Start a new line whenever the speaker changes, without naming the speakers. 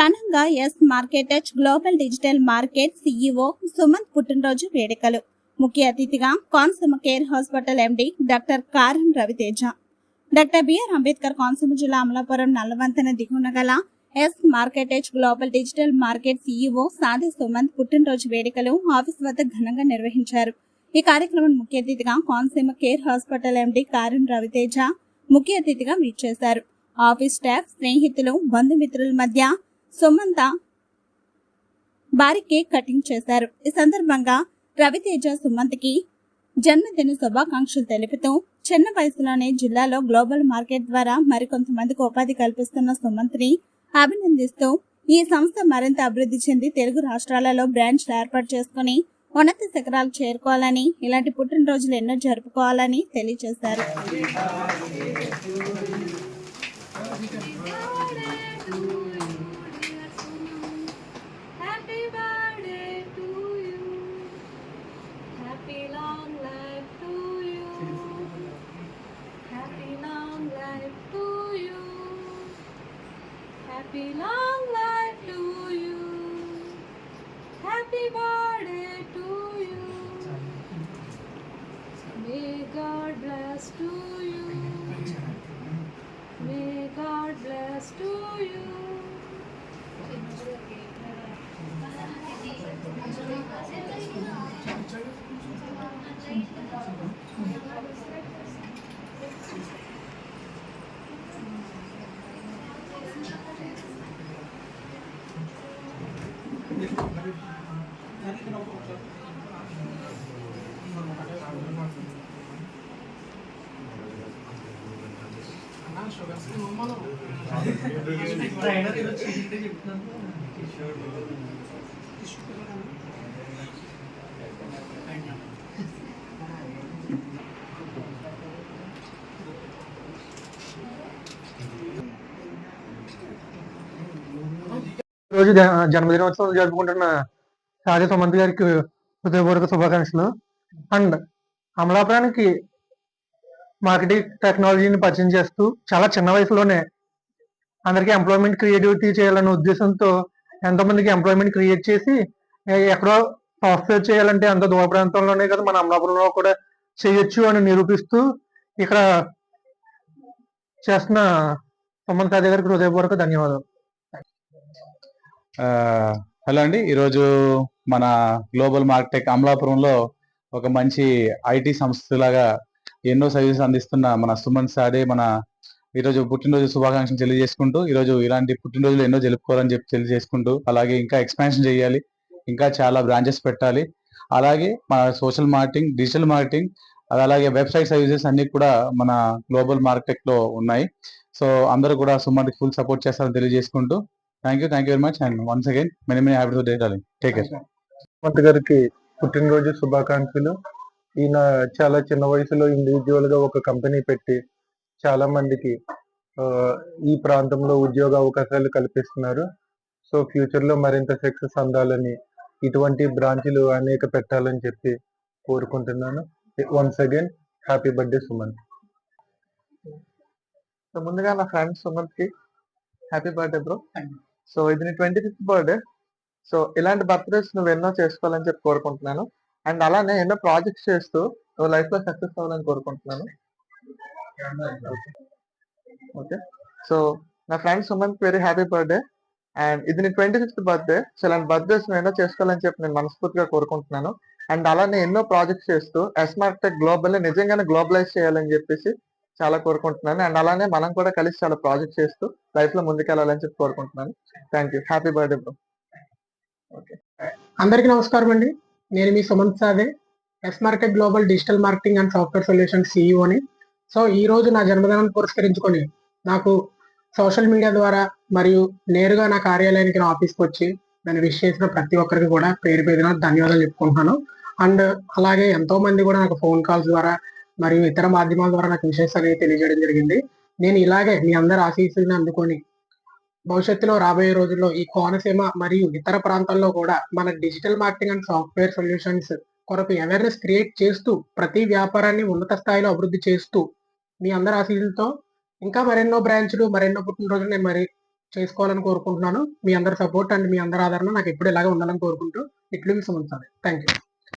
ఘనంగా S marketech global digital market CEO Sumanth పుట్టినరోజు వేడుకలు. ముఖ్య అతిథిగా Konaseema care hospital MD doctor Karam Raviteja. Doctor BR Ambedkar Konaseema జిల్లా అమలాపురం నల్లవంతెన దిగువన గల S marketech global digital market CEO Sade Sumanth పుట్టినరోజు వేడుకలు ఆఫీస్ వద్ద ఘనంగా నిర్వహించారు. ఈ కార్యక్రమం ముఖ్య అతిథిగా కోనసీమ కేర్ హాస్పిటల్ ఎండి కారం రవితేజ ముఖ్య అతిథిగా వీచేశారు. ఆఫీస్ స్టాఫ్, స్నేహితులు, బంధుమిత్రుల మధ్య సుమంత భారీ కేక్ కటింగ్ చేశారు. ఈ సందర్భంగా రవితేజ సుమంత్కి జన్మదిన శుభాకాంక్షలు తెలుపుతూ చిన్న వయసులోనే జిల్లాలో గ్లోబల్ మార్కెట్ ద్వారా మరికొంతమందికి ఉపాధి కల్పిస్తున్న సుమంత్ని అభినందిస్తూ ఈ సంస్థ మరింత అభివృద్ధి చెంది తెలుగు రాష్ట్రాలలో బ్రాంచ్ ఏర్పాటు చేసుకుని ఉన్నత శిఖరాలు చేరుకోవాలని, ఇలాంటి పుట్టినరోజులు ఎన్నో జరుపుకోవాలని తెలియజేశారు.
Happy long life to you. Happy birthday to you. May God bless to you. May God bless to you.
రోజు జన్మదినోత్సవం జరుపుకుంటున్న సాది సుమంత్ గారికి హృదయపూర్వక శుభాకాంక్షలు. అండ్ అమలాపురానికి మార్కెటింగ్ టెక్నాలజీని పరిచయం చేస్తూ చాలా చిన్న వయసులోనే అందరికీ ఎంప్లాయ్మెంట్ క్రియేటివిటీ చేయాలనే ఉద్దేశంతో ఎంతో మందికి ఎంప్లాయ్మెంట్ క్రియేట్ చేసి ఎక్కడో సాఫ్ట్వేర్ చేయాలంటే అంత దూర ప్రాంతంలోనే కదా మన అమలాపురంలో కూడా చేయొచ్చు అని నిరూపిస్తూ ఇక్కడ చేస్తున్న సుమంత్ సాది గారికి హృదయపూర్వక ధన్యవాదాలు.
హలో అండి, ఈరోజు మన గ్లోబల్ మార్కెట్ అమలాపురంలో ఒక మంచి ఐటీ సంస్థలాగా ఎన్నో సర్వీసెస్ అందిస్తున్న మన సుమంత్ సాడే మన ఈరోజు పుట్టినరోజు శుభాకాంక్షలు తెలియజేసుకుంటూ, ఈరోజు ఇలాంటి పుట్టినరోజులు ఎన్నో జరుపుకోవాలని చెప్పి తెలియజేసుకుంటూ, అలాగే ఇంకా ఎక్స్పాన్షన్ చేయాలి, ఇంకా చాలా బ్రాంచెస్ పెట్టాలి, అలాగే మన సోషల్ మార్కెటింగ్, డిజిటల్ మార్కెటింగ్, అలాగే వెబ్సైట్ సర్వీసెస్ అన్ని కూడా మన గ్లోబల్ మార్కెట్ లో ఉన్నాయి. సో అందరూ కూడా సుమంత్కి ఫుల్ సపోర్ట్ చేస్తారని తెలియజేసుకుంటూ thank you very much and once again many happy birthday darling. Take care.
Sumanth గారికి పుట్టినరోజు శుభాకాంక్షలు. ఈయన చాలా చిన్న వయసులో ఇండివిజువల్ గా ఒక కంపెనీ పెట్టి చాలా మందికి ఈ ప్రాంతంలో ఉద్యోగ అవకాశాలు కల్పిస్తున్నారు. సో ఫ్యూచర్ లో మరింత సక్సెస్ అందాలని, ఇటువంటి బ్రాంచ్లు అనేక పెట్టాలని చెప్పి కోరుకుంటున్నాను. Once again happy birthday Sumanth.
ముందుగా నా ఫ్రెండ్ సుమంత్ కి హ్యాపీ బర్త్డే బ్రో. సో ఇది నీ 25th బర్త్డే. సో ఇలాంటి బర్త్డేస్ నువ్వు ఎన్నో చేసుకోవాలని చెప్పి కోరుకుంటున్నాను. అండ్ అలానే ఎన్నో ప్రాజెక్ట్స్ చేస్తూ నువ్వు లైఫ్ లో సక్సెస్ అవ్వాలని కోరుకుంటున్నాను. ఓకే, సో నా friend Sumanth very happy birthday. And ఇది నీ 25th బర్త్డే. సో ఇలాంటి బర్త్డేస్ నువ్వు ఎన్నో చేసుకోవాలని చెప్పి నేను మనస్ఫూర్తిగా కోరుకుంటున్నాను. అండ్ అలానే ఎన్నో ప్రాజెక్ట్స్ చేస్తూ ఎస్ మార్కెట్ గ్లోబల్ నిజంగానే గ్లోబలైజ్ చేయాలని చెప్పేసి చాలా కోరుకుంటున్నాను. అండ్ అలానే మనం కూడా కలిసి చాలా ప్రాజెక్ట్ చేస్తూ లైఫ్ లో ముందుకెళ్ళాలని చెప్పి కోరుకుంటున్నాను. Thank you. Happy birthday bro. Okay,
అందరికీ నమస్కారం అండి. నేను మీ Sumanth Sade, S market global digital marketing and software solution సిఇఓని. సో ఈ రోజు నా జన్మదినాన్ని పురస్కరించుకొని నాకు సోషల్ మీడియా ద్వారా మరియు నేరుగా నా కార్యాలయానికి, నా ఆఫీస్కి వచ్చి నన్ను విష్ చేసిన ప్రతి ఒక్కరికి కూడా పేరు పేరున ధన్యవాదాలు చెప్పుకుంటున్నాను. అండ్ అలాగే ఎంతో మంది కూడా నాకు ఫోన్ కాల్స్ ద్వారా మరియు ఇతర మాధ్యమాల ద్వారా నాకు విషయస్ అనేది తెలియజేయడం జరిగింది. నేను ఇలాగే మీ అందరి ఆశీస్సులను అందుకొని భవిష్యత్తులో రాబోయే రోజుల్లో ఈ కోనసీమ మరియు ఇతర ప్రాంతాల్లో కూడా మన digital marketing and software solutions కొరకు అవేర్నెస్ క్రియేట్ చేస్తూ ప్రతి వ్యాపారాన్ని ఉన్నత స్థాయిలో అభివృద్ధి చేస్తూ మీ అందరి ఆశీస్సులతో ఇంకా మరెన్నో బ్రాంచ్లు, మరెన్నో పుట్టినరోజులు నేను చేసుకోవాలని కోరుకుంటున్నాను. మీ అందరి సపోర్ట్ అండ్ మీ అందరి ఆదరణ నాకు ఎప్పుడు ఇలాగే ఉండాలని కోరుకుంటూ ఇట్లు మీ సుమన్ సార్. Thank you.